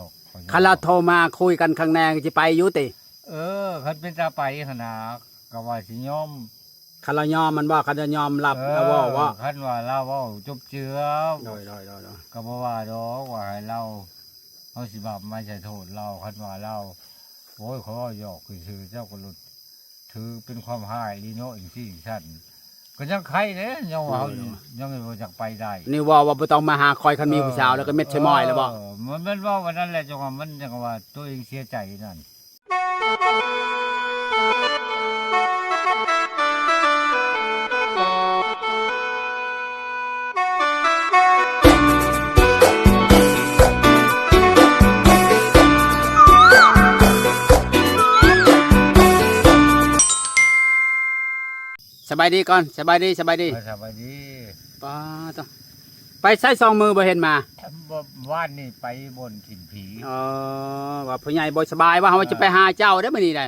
ดอกคันเราโทรมาคุยกันข้างในจะไปอยู่ติ คันเป็นตาไปขนาดก็ว่าสิยอม คันเรายอมมันบ่คันจะยอมรับแล้วว่า คันว่าเราเว้าจบเจือ โดยก็บ่ว่าดอกว่าให้เราเฮาสิบาปไม่ใช่โทษเราคันว่าเราโอ้ยเขาหยอกคือเจ้าก็หลุดถือเป็นความหายลีโนอีกที่ฉันก็ยังใครเด้ยังว่ายังบ่อยากไปได้ นี่ว่าบ่ต้องมาหาคอยคันมีผู้สาวแล้วก็เม็ดใช่ม้อยแล้วบ่ มันว่าวันนั้นแหละจังว่ามันจังว่าตัวเองเสียใจนั่นสบายดีก่อนสบายดี สบายดี ป้าต้องไปใช้2 มือบ่เห็นมา ว่านนี่ไปบนถิ่นผี ว่าผู้ใหญ่บ่สบายว่าเฮาจะไปหาเจ้าได้มื้อนี้ได้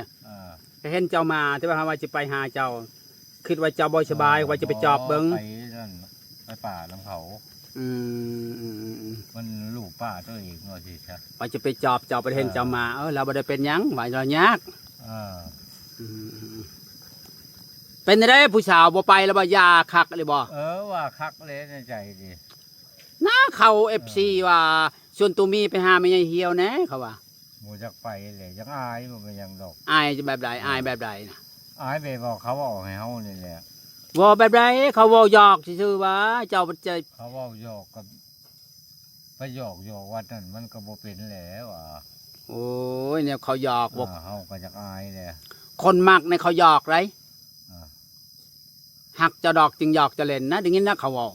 เห็นเจ้ามาแต่ว่าเฮาว่าจะไปหาเจ้าคิดว่าเจ้าบ่สบายว่าจะไปจอบเบิ่ง ไปนั่นไปป่าลำเขามันลูกป้าตัวเองว่าสิครับ ว่าจะไปจอบเจ้าไปเห็นเจ้ามาเราบ่ได้เป็นหยังว่าเรายากเป็นได้ผู้สาวบ่ไปแล้วบ่ยาคักเลยบ่ ว่าคักเลยในใจดิ น้าเขา FC ว่าชวนตูมีไปหาแม่ใหญ่เหี่ยวแน่เขาว่า หมูจักไปเลยยังอายบ่เป็นหยังดอก อายแบบใดอายแบบใดน่ะ อายไปบอกเขาว่าออกให้เฮานี่แหละ ว่าแบบใดเขาเว้าหยอกซื่อๆว่าเจ้าบ่ใจ เขาเว้าหยอกกับไปหยอกวัดนั่นมันก็บ่เป็นแหล้วอ่ะ โอ้ยเนี่ยเขาหยอกบอก เฮาก็จักอายแหละ คนมักในเขาหยอกไรหักจะดอกจึงหยอกจะเล่นนะดังนี้นะเขาเว้า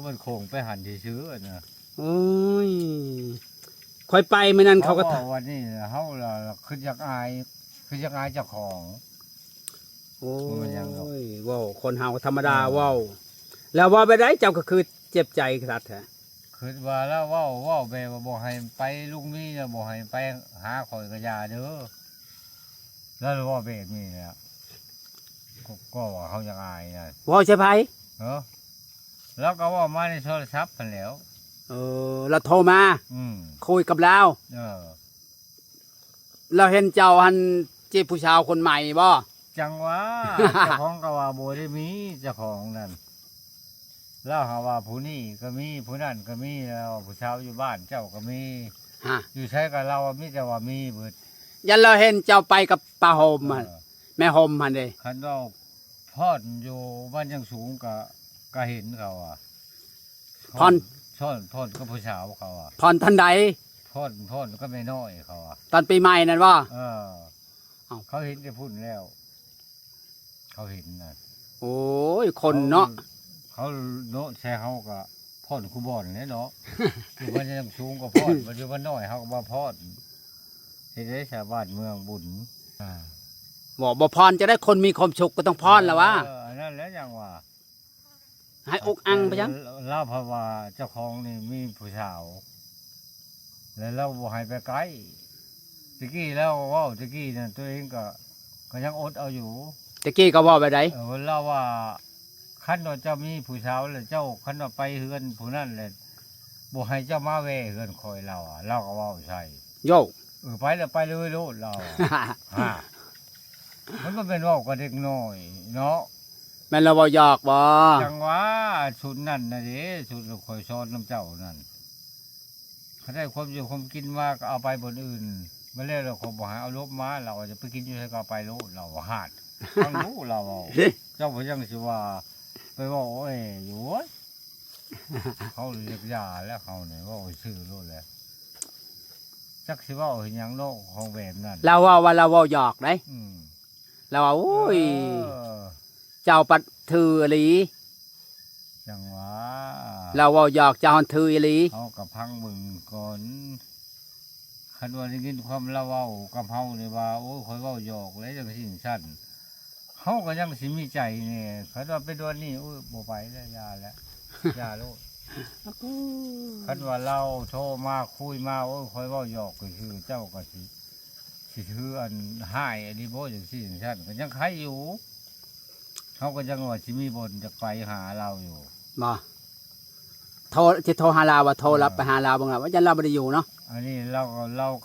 มันโค้งไปหันซื่อๆนะ โอ้ยค่อยไปมื้อนั้นเขาก็ วันนี้เฮาล่ะคือจักอายเจ้าของ โอ้ยว้าวคนเฮาธรรมดาว้าวแล้วว่าไปได้เจ้าก็คือเจ็บใจครับแท้ คือว่าแล้วเว้าไปว่าบ่ให้ไปลุงมีน่ะบ่ให้ไปหาข่อยก็อย่าเด้อแล้วว่าแบบนี้แหละก็ว่าเขาจักอายน่ะ ว้าวใช่ไผ แล้วก็ว่ามาในโทรศัพท์กันแล้ว เราโทรมาคุยกับเราเราเห็นเจ้าหันจีบผู้ชายคนใหม่บ่ จังว่า เจ้าของก็ว่าบ่ได้มีเจ้าของนั่นแล้วหาว่าผู้นี้ก็มีผู้นั้นก็มีแล้วผู้ชายอยู่บ้านเจ้าก็มีอยู่ใช้กับเรามีแต่ว่ามีเบิด ยันเราเห็นเจ้าไปกับป้าโฮมแม่โฮมมันเลย คันเราพอดอยู่บ้านยังสูงก็เห็นเขาอ่ะพอนก็ผู้ชายเขาอ่ะ พรทันใด พอนก็ไม่น้อยเขาอ่ะ ตอนปีใหม่นั่นว่าเขาเห็นจะพูดแล้ว เขาเห็นนะโอ้ยคนเนาะเขาโน้แช่เขาก็พอดคูบอนเนี่ยเนาะอยู่บ้านยังสูงก็พอดอยู่บ้านน้อยเขาก็มาพอดเห็นได้ชาวบ้านเมืองบุญบอกบ่พรจะได้คนมีความสุขก็ต้องพรแล้ววะนั่นแล้วยังว่าให้อกอังไปยังเล่าเพราะว่าเจ้าของนี่มีผู้สาวแล้วเราบ่ให้ไปไกลตะกี้แล้วว่าตะกี้นั่นตัวเองก็ยังอดเอาอยู่ตะกี้ก็ว่าไปไหนเล่าว่าขั้นว่าเจ้ามีผู้สาวแล้วเจ้าขั้นว่าไปเฮือนผู้นั้นเลยบ่ให้เจ้ามาแว่เฮือนคอยเราอ่ะเราก็ว่าใช่โยไปแล้วไปเลยโลดเรามันก็เป็นว่ากับเด็กน้อยเนาะแม่เราบ่หยอกบ่จังว่าชุดนั่นนะเด้ชุดคอยซ้อนน้ำเจ้านั่นเขาได้ความอยู่ความกินมาก็เอาไปบนอื่นมาเล่เราขอบอกให้เอาลบมาเราจะไปกินอยู่ให้ก็ไปโลดเราหาดต้องรู้เราเจ้าพยังสิว่าไปว่าโอ้ยอยู่เขาเรียกยาแล้วเขาเนี่ยว่าชื่อโลดแล้วจักสิว่าเห็นยังโลกของแบบนั้นเราว่าเราหยอกได้เราว่าโอ้ยเจ้าปัดถืออีหลีจังว่าเราว่าหยอกเจ้าถืออีหลีเขากับพังมึงก่อนคันว่าได้ยินความเล่าเว้ากับเฮาเลยว่าโอ้ยคอยเว้าหยอกแล้วจังสิ่งสั้นเขาก็ยังสิมีใจเนี่ยคันว่าไปโดนนี่โอ้ยบ่ไปแล้วยาแล้วยาโลดคันว่าเราโทรมาคุยมาโอ้ยคอยเว้าหยอกก็คือเจ้าก็สิถืออันหายอันนี้บ่จังสิ่งสั้นก็ยังใครอยู่เขาก็ยังว่าสิมีบนจะไปหาเราอยู่มา โทรจะโทรหาเราว่าโทรรับไปหาเราบ้างล่ะว่าจะเราบ่ได้อยู่เนาะ อันนี้เรา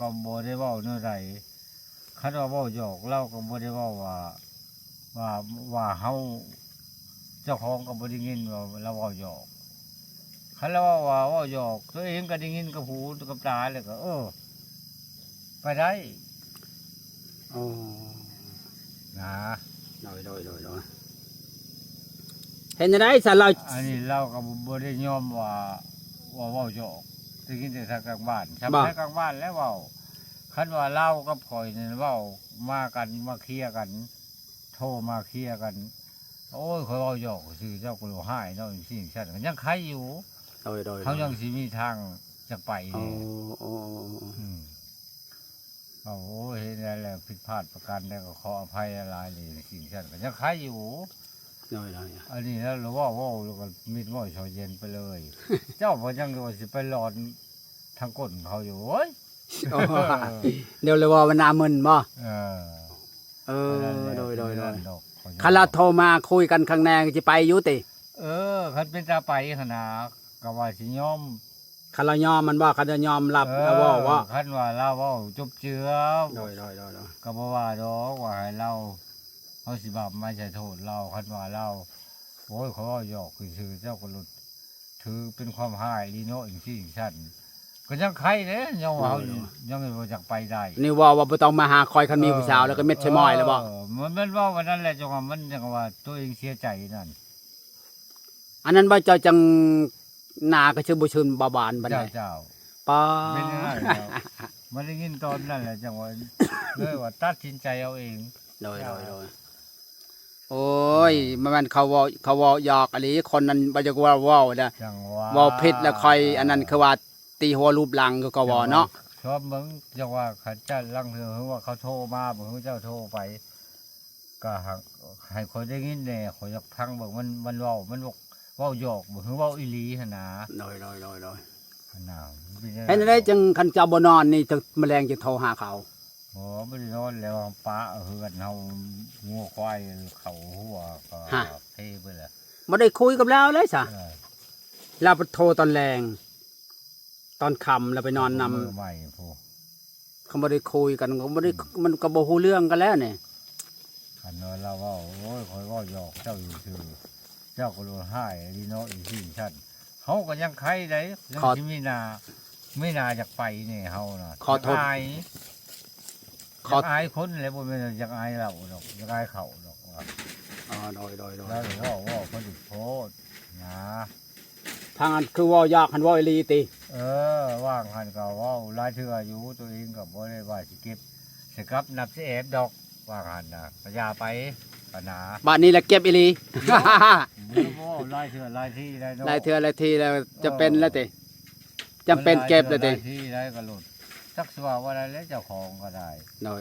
ก็บ่ได้เว้าเนื้อใดคันว่าเว้าหยอกเราก็บ่ได้เว้าว่าว่าเฮาเจ้าของก็บ่ได้ยินว่าเราเว้าหยอกคันเราว่าเว้าหยอกตัวเองก็ได้ยินกับหูกับตาแล้วก็ไปได้ อ๋อ นะ โดยเห็นจังได๋ซะเรา อันนี้เราก็บ่ได้ยอมว่าเว้าหยอกได้ยินแต่ทางกลางบ้านชาวบ้านกลางบ้านแล้วเว้าคันว่าเรากับข่อยนี่เว้ามากันมาเคลียร์กัน โทรมาเคลียร์กัน โอ้ยข่อยเว้าหยอกซื่อเจ้าก็รู้หายเนาะสิ่งซั่นยังใครอยู่ โดย เขายังสิมีทางจะไป อ๋อ นี่ อ๋อ โอ้ยเห็นแล้วแหละผิดพลาดประการใดก็ขออภัยหลายๆเลยสิ่งซั่นก็ยังใครอยู่ โดย อันนี้แล้วเราว่าแล้วก็มีดม้อยชอเย็นไปเลย เจ้าพอยังว่าสิไปหลอนทางก้นเขาอยู่โอ้ย เดี๋ยวเลยว่ามันน่ามึนบ่ เออ โดย ดอก คันเราโทรมาคุยกันข้างในก็สิไปอยู่ติ คันเป็นตาไปขนาดก็ว่าสิยอม คันเรายอมมันบ่คันเรายอมรับแล้วว่า คันว่าเราเว้าจบเจือ โดย ก็บ่ว่าดอกว่าให้เราเฮาสิบาปไม่ใช่โทษเราคันว่าเราโอ้ยเขาว่าหยอกคือเจ้าก็หลุดถือเป็นความหายลีโนอีกที่ชั้นก็ยังใครเด้ยังว่าเฮายังบ่จักไปได้ นี่ว่าบ่ต้องมาหาคอยคันมีผู้สาวแล้วก็เม็ดชะม้อยแล้วบ่ มันว่าวันนั้นแหละจังว่ามันจังว่าตัวเองเสียใจนั่น อันนั้นบ่เจ้าจังหน้าก็ชื่อบ่ชื่นบ่บานปานใด เจ้า ป้า เป็นยังไงแล้วมันได้ยินตอนนั้นแหละจังว่าเลยว่าตัดสินใจเอาเอง โดยโอ้ยมันเขาเว้าหยอกอะไรคนนั้นบ่จักว่าเว้าเด้อ จังว่า เว้าผิดแล้วค่อยอันนั้นคือว่าตีหัวรูปหลังก็เว้าเนาะ ชอบมึงจังว่าเขาจะลังเถือว่าเขาโทรมาบ่ฮู้เจ้าโทรไปก็ให้คนได้ยินแน่ขอยอยากพังบอกมันเว้ามันบอกเว้าหยอกบ่ฮู้เว้าอีหลีหั่นน่ะ โดย หั่นน่ะ เห็นได้จังคันเจ้าบ่นอนนี่จังแมลงจะโทรหาเขา โอ้บ่ได้นอนแล้วป้าเฮือนเฮางัวควายเขาหัวก็เทไปแล้ว บ่ได้คุยกับเราเลยซะ เออ เราไปโทรตอนแรงตอนค่ำแล้วไปนอนนำ มือใหม่พู้ เขาบ่ได้คุยกันเขาบ่ได้มันก็บ่ฮู้เรื่องกันแล้วนี่ คันว่าเราเว้าโอ้ยข่อยเว้าหยอกเจ้าอยู่ซื่อเจ้าก็รู้หายลีเนาะอีสิ่งชั้นเฮาก็ยังใครได้ยังสิมีนาอยากไปนี่เฮาน่ะอายคนแหละบ่แม่นอยากอายเราดอกอยากอายเขาดอกว่า อ๋อโดย แล้วว่าเขาดิโพดนะ ทางอันคือเว้ายากหันเว้าอีหลีติ ว่างหันก็เว้าหลายเทื่ออยู่ตัวเองก็บ่ได้ว่าสิเก็บสิกลับนับสิแอบดอกว่างหันน่ะก็อย่าไปปัญหา บัดนี้แหละเก็บอีหลี บ่หลายเทื่อหลายที่ได้เนาะ หลายเทื่อหลายทีแล้วจะเป็นแล้วติจำเป็นเก็บแล้วติ หายที่ได้ก็หลุดจักสิว่าว่าได้แล้วเจ้าของก็ได้ โดย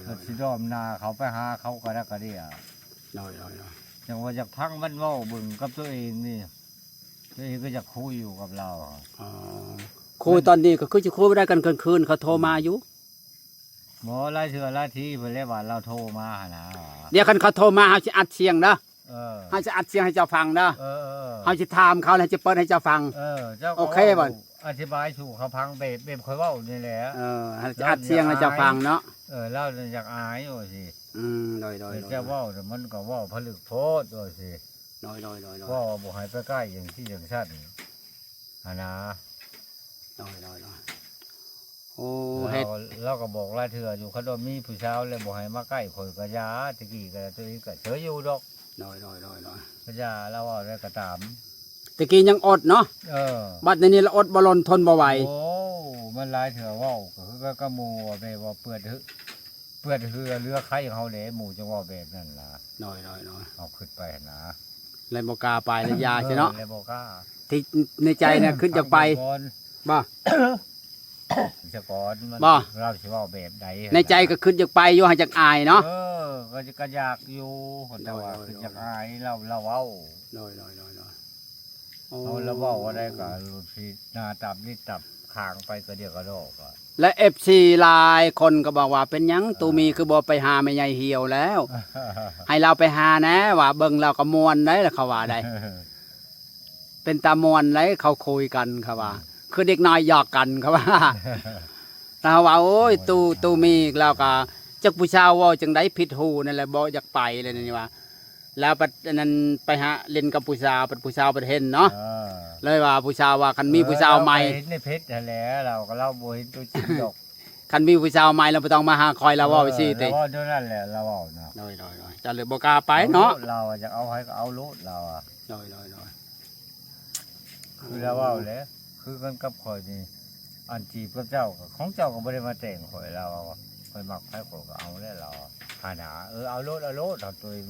ก็สิดอมนาเขาไปหาเขาก็ได้ก็ได้อะ โดย จังว่าอยากพังมันเว้าเบิ่งกับตัวเองนี่ตัวเองก็อยากคุยอยู่กับเรา อ๋อคุยตอนนี้ก็คือจะคุยบ่ได้กันกลางคืนเขาโทรมาอยู่ หมอหลายเทื่อหลายที่เพิ่นเลยว่าเราโทรมาหั่นนะ เดี๋ยวคันเขาโทรมาเฮาสิอัดเสียงเด้อ เออ เฮาสิอัดเสียงให้เจ้าฟังเด้อ เออ เฮาสิถามเขาแล้วจะเปิดให้เจ้าฟัง เจ้าก็ โอเคบ่ อธิบายสู่เขาพังแบบค่อยเว้านี่แหละ ให้อัดเสียงให้เจ้าฟังเนาะ เราอยากอายโอ้สิ โดย เจ้าเว้าแต่มันก็เว้าผลึกโพดโอ้สิ โดย เว้าบ่ให้ไปใกล้อย่างที่อย่างชั้นหั่นนะ โอ้ เรา เฮ็ด เราก็บอกหลายเทื่ออยู่คันว่ามีผู้สาวแล้วบ่ให้มาใกล้ข่อยก็ยาตะกี้ก็ตัวเองก็เฉยอยู่ดอก โดย ก็ยาแล้วเว้าได้ก็ตาม ตะกี้ยังอดเนาะ เออ บัดนี้เราอดบ่ลนทนบ่ไหว โอ้มันหลายเถื่อเว่าก็คือก็หมู่ว่าแม่ว่าเปื้อนเรือไข่ของเขาแหละหมู่จังว่าแบบนั้นล่ะ โดย เอาขึ้นไปนะ เลยบ่กล้าไปเลยยาใช่เนาะ เลยบ่กล้า ที่ในใจเนี่ยขึ้นจากไปบ่ จะก่อนมัน บ่ เราสิเว้าแบบใด ในใจก็ขึ้นจากไปอยู่ให้จากอายเนาะ ก็จะก็อยากอยู่แต่ว่าคืออยากอายเราเว้า โดยเอาเราเว้าว่าได้ก็รู้สิหน้าตับนี่ตับข้างไปก็เดียวก็ดอกอ่ะ และ FC หลายคนก็บอกว่าเป็นหยังตูมีคือบ่ไปหาแม่ใหญ่เหี่ยวแล้ว ให้เราไปหานะว่าเบิ่งเราก็ม่วนได้แล้วเขาว่าได้ เป็นตามวนเลยเขาคุยกันครับว่า คือเด็กน้อยหยอกกันครับว่าเราว่าโอ้ยตูมีอีกแล้วก็จักผู้ชาวเว่าจังไดผิดหูนั่นแหละบ่อยากไปเลยนี่ว่า แล้วปัดนั้นไปหาเล่นกับผู้สาวปัดผู้สาวปัดเห็นเนาะเลยว่าผู้สาวว่าคันมีผู้สาวใหม่ เห็นในเพชรนั่นแหละเราก็เล่าบ่เห็นตัวจริงดอก คันมีผู้สาวใหม่เราบ่ต้องมาหาคอยเราเว่าไปสิติ เราว่าเท่านั้นแหละเราเว้าเนาะ โดยจะเลยบ่กล้าไปเนาะ เราจะเอาให้ก็เอาโลดเราอ่ะ โดย คือเราเว้าแหล้วคือกันกับข่อยนี่อันจีบกับเจ้าก็ของเจ้าก็บ่ได้มาแต่งข่อยเราอะข่อยมักไผข่อยก็เอาแล้วเราอะหาหนาเอาโลดเอาตัวเอง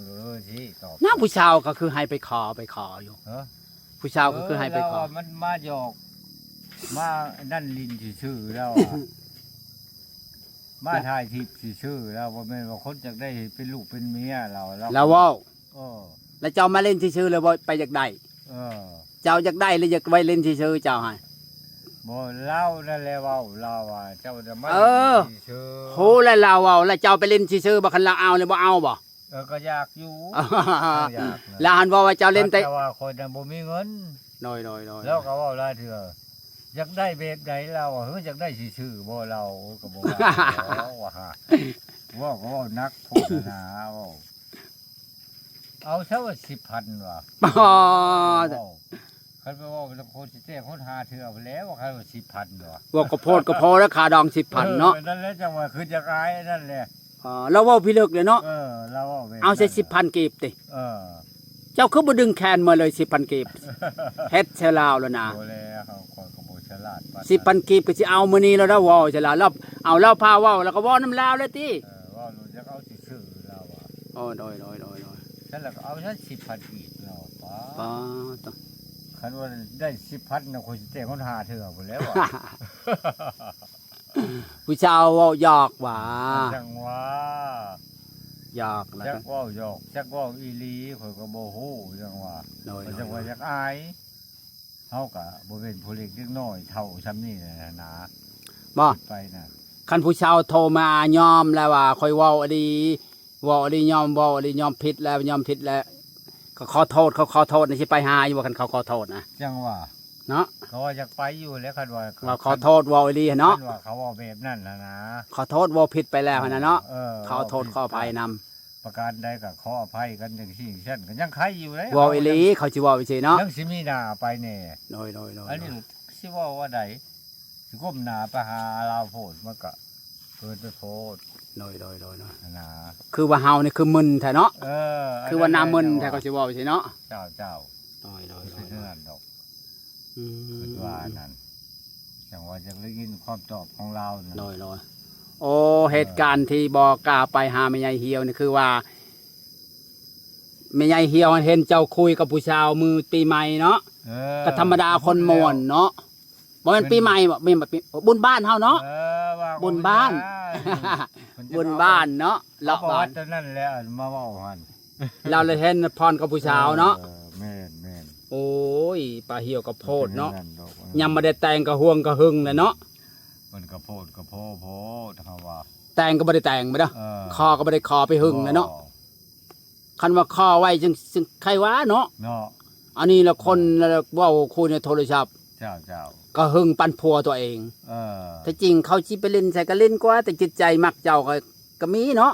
สิตอบ น้าผู้สาวก็คือให้ไปขออยู่ เออ ผู้สาวก็คือให้ไปขอ เราะมันมาหยอกมานั่นลินชื่อเราอะ มาถ่ายทิพย์ชื่อเราบ่แม่นว่าคนจักได้เป็นลูกเป็นเมียเรา แล้วเว้า เออ แล้วเจ้ามาเล่นซื่อๆเลยบ่ไปอยากได้ เออ เจ้าอยากได้หรืออยากไว้เล่นซื่อๆเจ้าให้ บ่เล่านั่นแหละเว้าเราว่าเจ้าจะมา เออ ชื่อ โหแล้วเราเว้าแล้วเจ้าไปเล่นซื่อๆบ่คันเราเอาเลยบ่เอาบ่ ก็อยากอยู่อยากนะ แล้วหันว่าเจ้าเล่นแต่ ว่าคนน่ะบ่มีเงิน โดย แล้วก็เว้าหลายเทื่ออยากได้แบบใดเราอะเฮ้ยอยากได้ชื่อบ่เราก็บ่ว่าว่าฮะว่าก็เว้านักโพดนาเว้าเอาซะว่า 10,000 ว่ะ อ๋อ คันไปเว้าเป็นคนสิแจ้งคนหาเทื่อไปแล้วว่าคันว่า 10,000 ว่ะ ว่าก็โพดก็พอแล้วค่าดอง 10,000เนาะ นั่นแหละจังว่าคือจะอายนั่นแหละ อ๋อแล้วเว้าพี่ลึกเลยเนาะ เราเอาไป เอาใส่10,000กีบติ เออ เจ้าคือบ่ดึงแคนมาเลย10,000กีบเฮ็ดเชลาวแล้วนะ โอ้แล้วเขาคนก็บ่ฉลาดปานนั้น 10,000กีบก็สิเอามื้อนี้แล้วเว้าเชลาวแล้วเอาเหล้าพาเว้าแล้วก็เว้าน้ำลาวเลยติ ว่ารู้จักเอาชื่อเราอ่ะ โอ้โดย ฉันแล้วก็เอาฉัน10,000อีกเราป้า อ๋อต้อง คันว่าได้10,000น่ะคนสิแจ้งคนหาเทื่อพุ่นแล้ว อ่ะ ผู้ชาวเว้าหยอกว่า จังว่า หยอกแล้ว จั ก็ กเว้าหยอกจักเว้าอีหลีข่อยก็บ่ฮู้จังว่า โดย จังว่าจักอายเฮาก็บ่เป็นผู้เล็กเล็กน้อยเท่าซำนี้นะ บ่ ไปน่ะ คันผู้ชาวโทรมายอมแล้วว่าค่อยเว้าอดียอมเว้าอดียอมผิดแล้วยอมผิดแล้วก็ขอโทษเขาขอโทษนี่สิไปหาอยู่ว่าคันเขาขอโทษนะ จังว่า เนาะ เขาว่าอยากไปอยู่แล้วคันว่า ว่าขอโทษเว้าอดีเนาะ คันว่าเขาเว้าแบบนั้นนะ ขอโทษเว้าผิดไปแล้วนะเนาะ เ ขอโทษขออภัยนำ ประการใดก็ขออภัยกันจังซี่เช่นก็ยังใครอยู่เลย เว้าอีหลีเขาสิเว้าอีสิเนาะ ยังสิมีหน้าไปแน่ โดย อันนี้สิเว่าว่าใดสิก้มหน้าไปหาลาวโพดมันก็เกินไปโพด โดย นะ คือว่าเฮานี่คือมึนแท้เนาะ เออ คือว่าน้ามึนแท้เขาสิเว้าอีสิเนาะ เจ้า โดย คือเท่านั้นดอก อื คือ ม ว่านั่นจังว่าจะได้ยินความตอบของเรานั่น โดยโอ้เหตุการณ์ที่บ่กล้าไปหาแม่ใหญ่เหี่ยวนี่คือว่าแม่ใหญ่เหี่ยวเห็นเจ้าคุยกับผู้ชาวมือปีใหม่เนาะ เออ ก็ธรรมดาคนมวนเนาะบ่แม่นปีใหม่บ่แม่นปีบุญบ้านเฮาเนาะ ว่า บุญบ้าน บุญบ้านเนาะ เรา เลาะ บอก บ้า ว่าน ตอนนั้นแหละมาเว้าหัน เราเลยเห็นพรกับผู้ชาวเนาะ แม่น โอ้ยปลาเหี่ยวกับโพดเนาะ ดอก ยำบ่ได้แต่งกับห่วงกับหึงเลยเนาะ มันก็โพดเฮาว่า แต่งก็บ่ได้แต่งไปเด้อ เออ คอก็บ่ได้คอไปหึงเลยเนาะคันว่าคอไว้จึงใครว่าเนาะ เนาะ อันนี้ละคนละเว้าคุยในโทรศัพท์ เจ้า ก็หึงปันพัวตัวเอง เออ ถ้าจริงเขาสิไปเล่นใส่ก็เล่นกว่า แต่จิตใจมักเจ้าก็มีเนาะ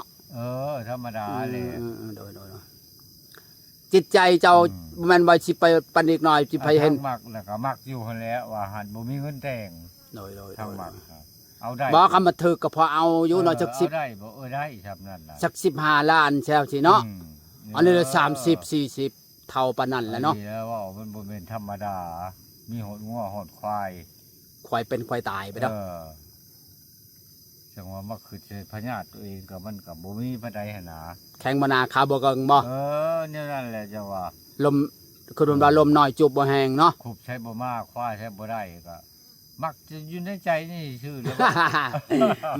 ธรรมดาเลย โดยจิตใจเจ้าแม่นบ่สิไปปันอีกหน่อยสิไปเห็น ทั้งมักแล้วก็มักอยู่หั่นแหล้วว่าหันบ่มีเงินแต่ง โดย ทั้งมักครับเอาได้ บ่คำว่าถึกก็พอเอาอยู่เนาะจัก เอาได้บ่ได้ครับนั่นน่ะ สัก15ล้านแซวสิเนาะ ม อันนี้ละ30 40เท่าปานนั้นแหละเนาะ อัแล้วว่ามันบ่แม่นธรรมดา มีหดงัวหดควาย ควายเป็นควายตายไปเด้อ จังว่ามาคือสิพญาติตัวเองก็มันก็บ่มีปานใดหั่นน่ะ แข่งมานาคาบ่เกิงบ่ เนี่ยนั่นแหละจังว่า ลมคือโดนว่าลมน้อยจูบบ่แห้งเนาะ คุบใช้บ่มาควายใช้บ่ได้ก็มักจะอยู่ในใจนี่ชื่อเลย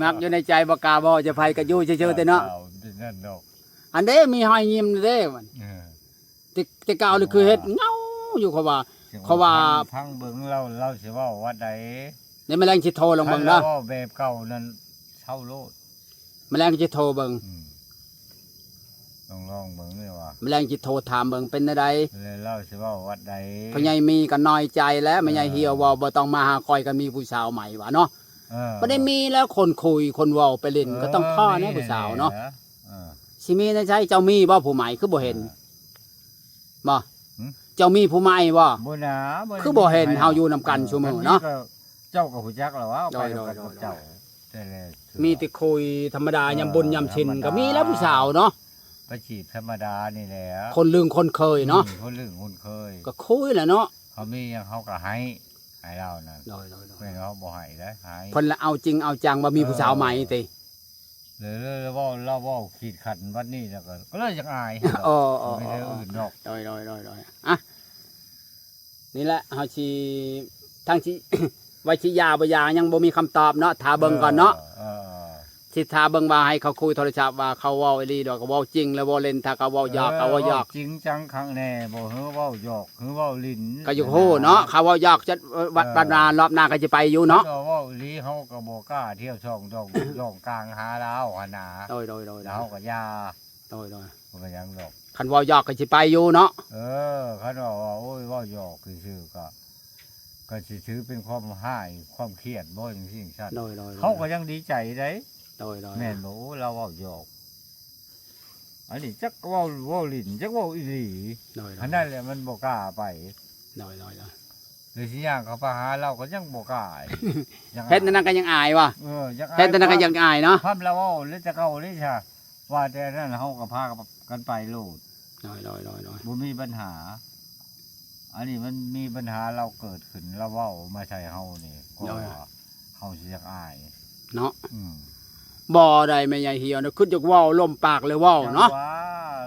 มักอยู่ในใจบ่กล้าบ่จะไผก็อยู่ซื่อๆแต่เนาะ เป็นนั่นดอก อันเด้มีหอยยิ้มเด้มัน เออ แต่เก่านี่คือเฮ็ดเงาอยู่เขาว่า เขาว่า พังเบิ่งเราสิเว้าว่าใด ในแมลงสิโทรลงเบิ่งเด้อ คันราว้าแบบเก่านั้นเช่าโลด แมลงสิโทรเบิ่ง อืม ลองเบิ่งเลยว่า แมลงจิโทรถามเบิ่งเป็นใด เลยเล่าสิว่าวัดใด พ่อใหญ่มีก็น้อยใจแล้วแม่ใหญ่เหี่ยวเว้าบ่ต้องมาหาคอยก็มีผู้สาวใหม่ว่าเนาะ บ่ได้มีแล้วคนคุยคนเว้าไปเล่นก็ต้องพ่อนะผู้สาวเนาะสิมีในใจเจ้ามีบ่ผู้ใหม่คือบ่เห็นบ่เจ้ามีผู้ใหม่บ่ บ่นะ คือบ่เห็นเฮาอยู่นำกันซุมื้อเนาะ เจ้าก็ฮู้จักแล้วว่าไปกับเจ้าแต่แล มีแต่คุยธรรมดายามบุญยามชินก็มีแล้วผู้สาวเนาะ ไปจีบธรรมดานี่แหละ คนลืมคนเคยเนาะ คนลึงคนเคย ก็คุยแหละเนาะ เขามีหยังเขาก็ให้เรานั่น โดย เพิ่นเขาบ่ให้ได้ให้ ๆเพิ่นละเอาจริงเอาจังว่ามีผู้สาวใหม่ติ เลยเว้าเราเว้าขีดขันวันนี้แล้วก็เลยอยากอาย อ๋อ ไม่ได้อื่นดอก โดยอ่ะนี่แหละเฮาสิทางสิ ไว้สิยาบ่ยายังบ่มีคำตอบเนาะถ้าเบิ่งก่อนเนาะ สิทาเบิ่งว่าให้เขาคุยโทรศัพท์ว่าเขาเว้าอีหลีดอกก็เว้าจริงแล้วเว้าเล่นถ้าเขาเว้าหยอกเขาเว้าหยอก จริงจังครั้งแน่บ่เฮ้อเว้าหยอกเฮ้อเว้าลิ้น ก็อยู่โหเนาะเขาเว้าหยอกจะบัดนารอบหน้าก็จะไปอยู่เนาะ เว้าอีหลีเฮาก็บ่กล้าเที่ยวช่องดอกย่องกลางหาลาวหั่นน่ะ โดย แล้วเฮาก็ย่า โดย บ่เป็นหยังดอก คันเว้าหยอกก็สิไปอยู่เนาะ คันว่าโอ้ยเว้าหยอกซื่อๆก็สิถือเป็นความหายความเครียดบ่จังซี่ซั่น โดย เขาก็ยังดีใจได้ โดย แม่นบ่โอ้เราเว้าหยอกอันนี้จักเว้าลิ้นจักเว้าอีหลี โดย อันนั้นแหละมันบ่กล้าไป โดย เลยสิย่างเขาไปหาเราก็ยังบ่กล้ายัง เฮ็ดนั่นก็ยังอายว่ะ ยังอาย เฮ็ดนั่นก็ยังอายเนาะ ภาพเราเว้าเลยจะเก่าเลยค่ะว่าแต่นั้นเฮาก็พากันไปโลด โดย บ่มีปัญหา อันนี้มันมีปัญหาเราเกิดขึ้นเราเว้ามาใช่เฮานี่ก็เฮาสิอยากอาย เนาะ อืม บ่ได้แม่ใหญ่เหี่ยวนะคือจะเว้าลมปากเลยเว้าเนาะ ว่า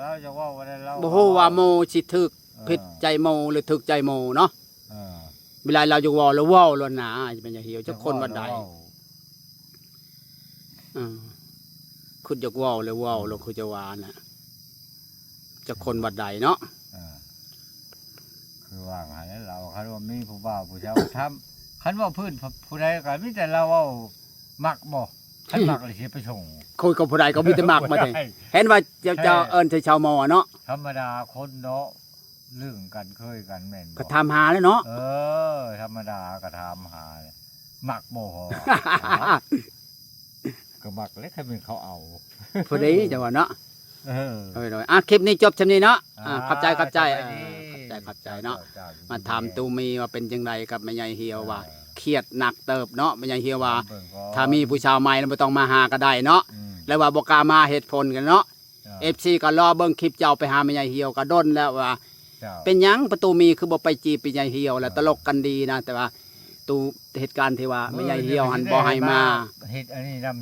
เราจะเว้าว่าได้เรา บ่ฮู้ว่าโมสิถึกผิดใจโมหรือถึกใจโมเนาะ เออ เวลาเราจะเว้าแล้วเว้าแล้วนะแม่ใหญ่เหี่ยวจักคนวัดใด คุณจะว่าวเลยว่าวเราคือจะวาน่ะจะคนบัดใดเนาะ คือว่างหาแล้วเราคันว่ามีผู้บ่าวผู้เจ้าทำคันว่าพื้นผู้ใดก็มีแต่เราเว้ามักบ่คันมักเลยสิไปส่ง คุยกับผู้ใดก็มีแต่มากมาเลยเห็นว่าเจ้าเอิ้นชาวมอเนาะ ธรรมดาคนเนาะเรื่องกันเคยกันแม่นบ่ ก็ถามหาแล้วเนาะ ธรรมดาก็ถามหาเลยมักบ่ฮอ ก็มักเลยใครเป็นเขาเอา ผู้ใดจังว่าเนาะ เออ โดยคลิปนี้จบชำนี้เนาะขอบใจ สบายดี ขอบใจเนาะมาถามตูมีว่าเป็นจังไดกับแม่ใหญ่เหี่ยวว่าเครียดหนักเติบเนาะแม่ใหญ่เหี่ยวว่า เบิ่งก่อน ถ้ามีผู้ชาวใหม่แล้วบ่ต้องมาหาก็ได้เนาะ อืม แล้วว่าบ่กล้ามาเหตุผลกันเนาะ จ้ะ FC ก็รอเบิ่งคลิปเจ้าไปหาแม่ใหญ่เหี่ยวก็ด้นแล้วว่า จ้ะ เป็นหยังประตูมีคือบ่ไปจีบไปใหญ่เหี่ยวแล้วตลกกันดีนะแต่ว่าตูเหตุการณ์ที่ว่าไม่ใหญ่เหี่ยวหันบ่ให้มา เฮ็ดอันนี้นำ